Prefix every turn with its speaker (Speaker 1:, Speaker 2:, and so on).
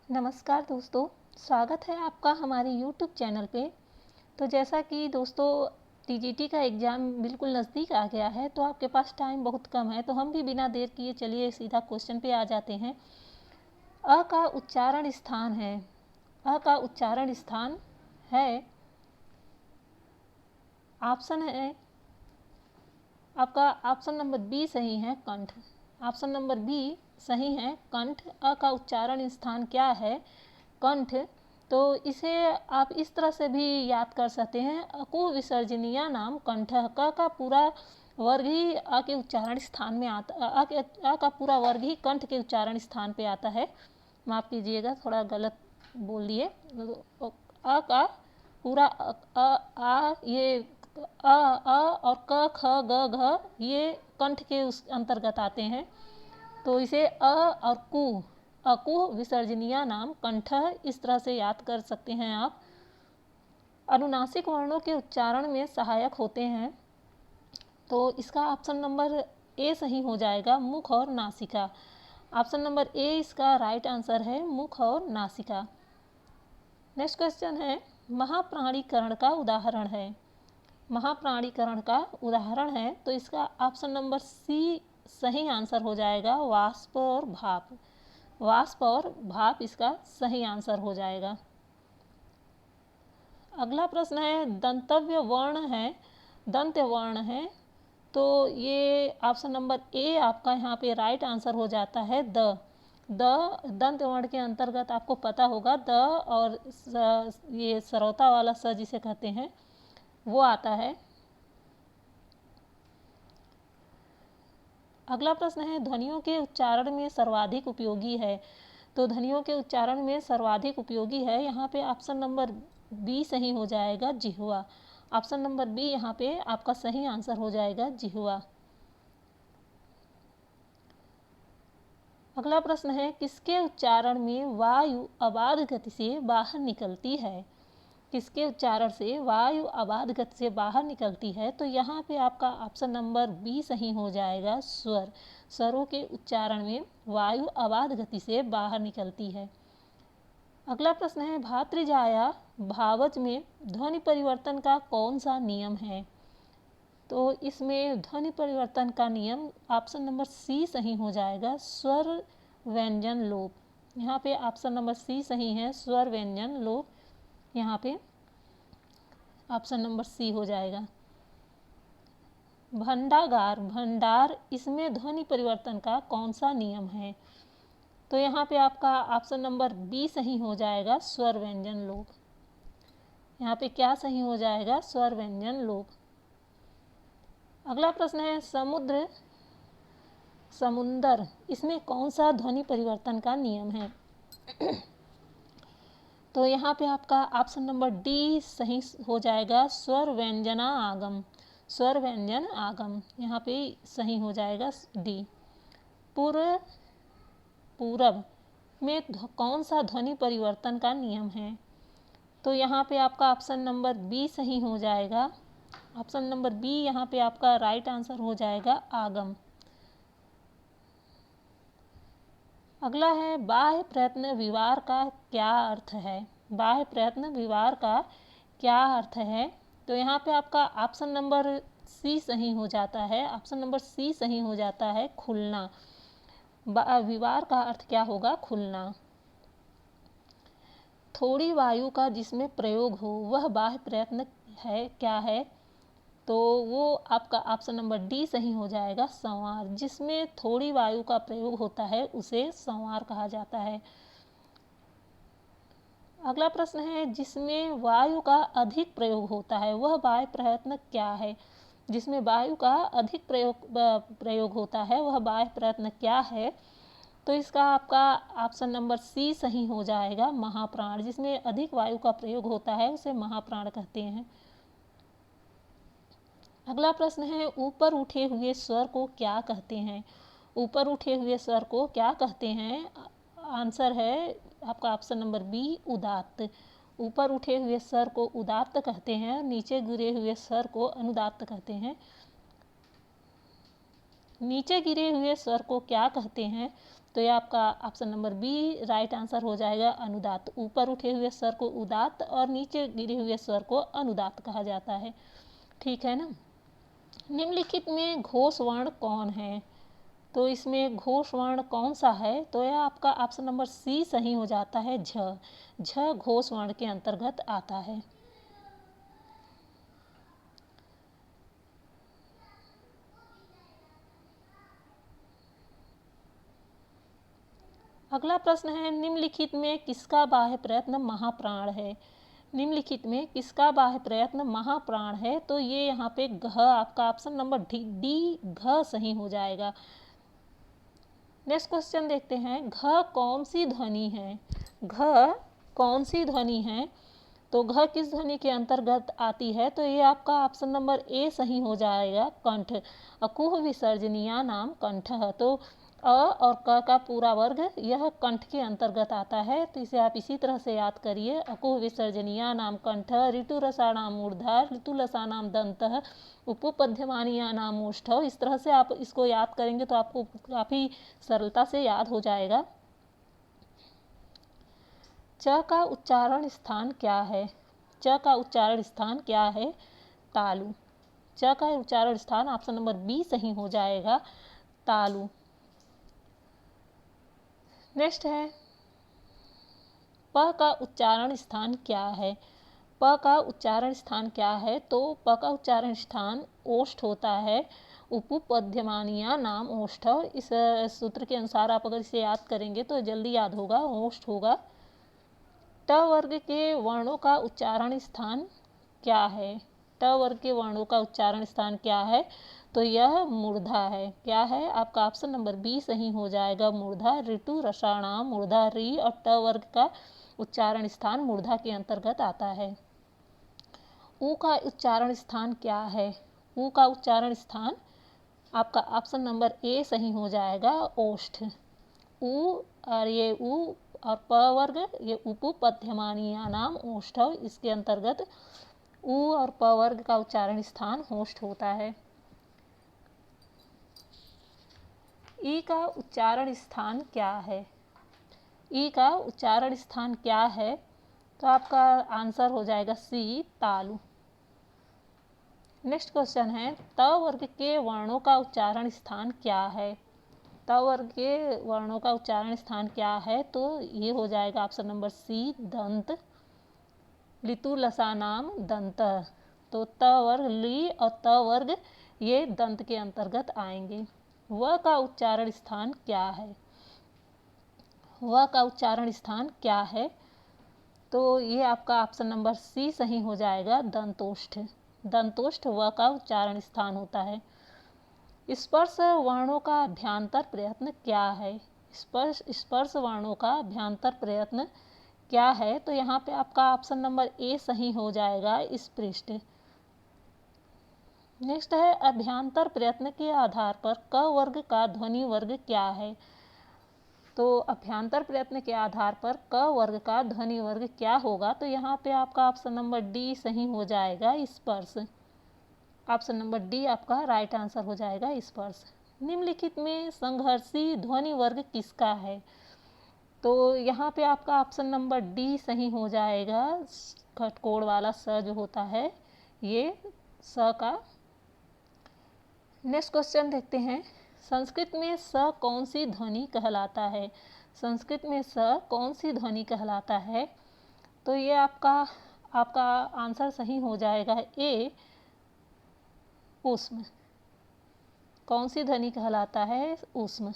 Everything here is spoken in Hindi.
Speaker 1: नमस्कार दोस्तों, स्वागत है आपका हमारे YouTube चैनल पे। तो जैसा कि दोस्तों टीजीटी का एग्ज़ाम बिल्कुल नज़दीक आ गया है, तो आपके पास टाइम बहुत कम है, तो हम भी बिना देर किए चलिए सीधा क्वेश्चन पे आ जाते हैं। अ का उच्चारण स्थान है, अ का उच्चारण स्थान है, ऑप्शन है आपका ऑप्शन नंबर बी सही है, कंठ। ऑप्शन नंबर बी सही है, कंठ। अ का उच्चारण स्थान क्या है? कंठ। तो इसे आप इस तरह से भी याद कर सकते हैं, अकु विसर्जनीय नाम कंठ। क का पूरा वर्ग ही अ के उच्चारण स्थान में आता, अ का पूरा वर्ग ही कंठ के उच्चारण स्थान पे आता है। माफ़ कीजिएगा, थोड़ा गलत बोल दिए। अ का पूरा आ ये और क ख ग घ ये कंठ के उस अंतर्गत आते हैं। तो इसे अ और कु, अकु विसर्जनीय नाम कंठ, इस तरह से याद कर सकते हैं आप। अनुनासिक वर्णों के उच्चारण में सहायक होते हैं, तो इसका ऑप्शन नंबर ए सही हो जाएगा, मुख और नासिका। ऑप्शन नंबर ए इसका राइट आंसर है, मुख और नासिका। नेक्स्ट क्वेश्चन है, महाप्राणीकरण का उदाहरण है। महाप्राणीकरण का उदाहरण है, तो इसका ऑप्शन नंबर सी सही आंसर हो जाएगा, वाष्प और भाप। वाष्प और भाप इसका सही आंसर हो जाएगा। अगला प्रश्न है, दंतव्य वर्ण है, दंत्य वर्ण है, तो ये ऑप्शन नंबर ए आपका यहाँ पे राइट आंसर हो जाता है, द। दंत वर्ण के अंतर्गत आपको पता होगा द और ये सरौता वाला स जिसे कहते हैं वो आता है। अगला प्रश्न है, ध्वनियों के उच्चारण में सर्वाधिक उपयोगी है। तो ध्वनियों के उच्चारण में सर्वाधिक उपयोगी है, यहाँ पे ऑप्शन नंबर बी सही हो जाएगा, जिह्वा। ऑप्शन नंबर बी यहाँ पे आपका सही आंसर हो जाएगा, जिह्वा। अगला प्रश्न है, किसके उच्चारण में वायु अबाध गति से बाहर निकलती है? किसके उच्चारण से वायु अबाध गति से बाहर निकलती है? तो यहाँ पे आपका ऑप्शन नंबर बी सही हो जाएगा, स्वर। स्वरों के उच्चारण में वायु अबाध गति से बाहर निकलती है। अगला प्रश्न है, भातृजाया भावज में ध्वनि परिवर्तन का कौन सा नियम है? तो इसमें ध्वनि परिवर्तन का नियम ऑप्शन नंबर सी सही हो जाएगा, स्वर व्यंजन लोप। यहाँ पे ऑप्शन नंबर सी सही है, स्वर व्यंजन लोप। यहाँ पे ऑप्शन नंबर सी हो जाएगा। भंडागार भंडार, इसमें ध्वनि परिवर्तन का कौन सा नियम है? तो यहाँ पे आपका ऑप्शन नंबर बी सही हो जाएगा, स्वर व्यंजन लोप। यहाँ पे क्या सही हो जाएगा? स्वर व्यंजन लोप। अगला प्रश्न है, समुद्र समुंदर, इसमें कौन सा ध्वनि परिवर्तन का नियम है? तो यहाँ पे आपका ऑप्शन नंबर डी सही हो जाएगा, स्वर व्यंजना आगम। स्वर व्यंजन आगम, यहाँ पे सही हो जाएगा डी। पूरब में कौन सा ध्वनि परिवर्तन का नियम है? तो यहाँ पे आपका ऑप्शन नंबर बी सही हो जाएगा। ऑप्शन नंबर बी यहाँ पे आपका राइट आंसर हो जाएगा, आगम। अगला है, बाह्य प्रयत्न विवार का क्या अर्थ है? बाह्य प्रयत्न विवार का क्या अर्थ है? तो यहाँ पे आपका ऑप्शन नंबर सी सही हो जाता है, ऑप्शन नंबर सी सही हो जाता है, खुलना। विवार का अर्थ क्या होगा? खुलना। थोड़ी वायु का जिसमें प्रयोग हो वह बाह्य प्रयत्न है, क्या है? तो वो आपका ऑप्शन नंबर डी सही हो जाएगा, संवार। जिसमें थोड़ी वायु का प्रयोग होता है उसे संवार कहा जाता है। अगला प्रश्न है, जिसमें वायु का अधिक प्रयोग होता है वह बाह्य प्रयत्न क्या है? जिसमें वायु का अधिक प्रयोग होता है वह बाह्य प्रयत्न क्या है? तो इसका आपका ऑप्शन नंबर सी सही हो जाएगा, महाप्राण। जिसमें अधिक वायु का प्रयोग होता है उसे महाप्राण कहते हैं। अगला प्रश्न है, ऊपर उठे हुए स्वर को क्या कहते हैं? ऊपर उठे हुए स्वर को क्या कहते हैं? आंसर है आपका ऑप्शन नंबर बी, उदात्त। ऊपर उठे हुए स्वर को उदात्त कहते हैं, नीचे गिरे हुए स्वर को अनुदात्त कहते हैं। नीचे गिरे हुए स्वर को क्या कहते हैं? तो ये आपका option number B right answer हो जाएगा, अनुदात। ऊपर उठे हुए स्वर को उदात्त और नीचे गिरे हुए स्वर को अनुदात्त कहा जाता है। ठीक है ना। निम्नलिखित में घोष वर्ण कौन है? तो इसमें घोष वर्ण कौन सा है? तो यह आपका ऑप्शन नंबर सी सही हो जाता है, झ। झ घोष वर्ण के अंतर्गत आता है। अगला प्रश्न है, निम्नलिखित में किसका बाह्य प्रयत्न महाप्राण है? निम्नलिखित में किसका बाह्य प्रयत्न महाप्राण है? तो ये यहाँ पे घ, आपका ऑप्शन नंबर डी घ सही हो जाएगा। नेक्स्ट क्वेश्चन देखते हैं, घ कौन सी ध्वनि है? घ कौन सी ध्वनि है? तो घ किस ध्वनि के अंतर्गत आती है? तो ये आपका ऑप्शन नंबर ए सही हो जाएगा, कंठ। अकुह विसर्जनीया नाम कंठ। तो अ और क का पूरा वर्ग यह कंठ के अंतर्गत आता है। तो इसे आप इसी तरह से याद करिए, अकुह विसर्जनीया नाम कंठ, ऋतुरसाणाम मूर्धा, ऋतुलसानाम दंतः, उपपद्यमानीया नाम ओष्ठः। इस तरह से आप इसको याद करेंगे तो आपको काफ़ी सरलता से याद हो जाएगा। च का उच्चारण स्थान क्या है? च का उच्चारण स्थान क्या है? तालु। च का उच्चारण स्थान ऑप्शन नंबर बी सही हो जाएगा, तालु। नेक्स्ट है, प का उच्चारण स्थान क्या है? प का उच्चारण स्थान क्या है? तो प का उच्चारण स्थान ओष्ठ होता है, उपपद्यमानीया नाम ओष्ठ। इस सूत्र के अनुसार आप अगर इसे याद करेंगे तो जल्दी याद होगा, ओष्ठ होगा। ट वर्ग के वर्णों का उच्चारण स्थान क्या है? ट वर्ग के वर्णों का उच्चारण स्थान क्या है? तो यह मूर्धा है। क्या है? आपका ऑप्शन नंबर बी सही हो जाएगा, मूर्धा। ऋतु रसाणाम मूर्धा, री और ट वर्ग का उच्चारण स्थान मूर्धा के अंतर्गत आता है। ऊ का उच्चारण स्थान क्या है? ऊ का उच्चारण स्थान आपका ऑप्शन नंबर ए सही हो जाएगा, ओष्ठ। ऊ और ये ऊ और प वर्ग ये उपपद्यमानीया नाम ओष्ठ। इसके अंतर्गत ऊ और प वर्ग का उच्चारण स्थान ओष्ठ होता है। ई का उच्चारण स्थान क्या है? ई का उच्चारण स्थान क्या है? तो आपका आंसर हो जाएगा सी, तालु। नेक्स्ट क्वेश्चन है, त वर्ग के वर्णों का उच्चारण स्थान क्या है? त वर्ग के वर्णों का उच्चारण स्थान क्या है? तो ये हो जाएगा ऑप्शन नंबर सी, दंत। लितु लसानाम दंत। तो त वर्ग, ली और त वर्ग ये दंत के अंतर्गत आएंगे। व का उच्चारण स्थान क्या है? व का उच्चारण स्थान क्या है? तो ये आपका ऑप्शन नंबर सी सही हो जाएगा, दंतोष्ठ। दंतोष्ठ व का उच्चारण स्थान होता है। स्पर्श वर्णों का अभ्यांतर प्रयत्न क्या है? स्पर्श वर्णों का अभ्यांतर प्रयत्न क्या है? तो यहाँ पे आपका ऑप्शन नंबर ए सही हो जाएगा, स्पृष्ट। नेक्स्ट है, अभ्यांतर प्रयत्न के आधार पर क वर्ग का ध्वनि वर्ग क्या है? तो अभ्यांतर प्रयत्न के आधार पर क वर्ग का ध्वनि वर्ग क्या होगा? तो यहाँ पे आपका ऑप्शन नंबर डी सही हो जाएगा, स्पर्श। ऑप्शन नंबर डी आपका राइट आंसर हो जाएगा, स्पर्श। निम्नलिखित में संघर्षी ध्वनि वर्ग किसका है? तो यहाँ पे आपका ऑप्शन नंबर डी सही हो जाएगा, खटकोड़ वाला स जो होता है ये स का। नेक्स्ट क्वेश्चन देखते हैं, संस्कृत में स कौन सी ध्वनि कहलाता है? संस्कृत में स कौन सी ध्वनि कहलाता है? तो ये आपका आंसर सही हो जाएगा, ए, ऊष्म। कौन सी ध्वनि कहलाता है? ऊष्म।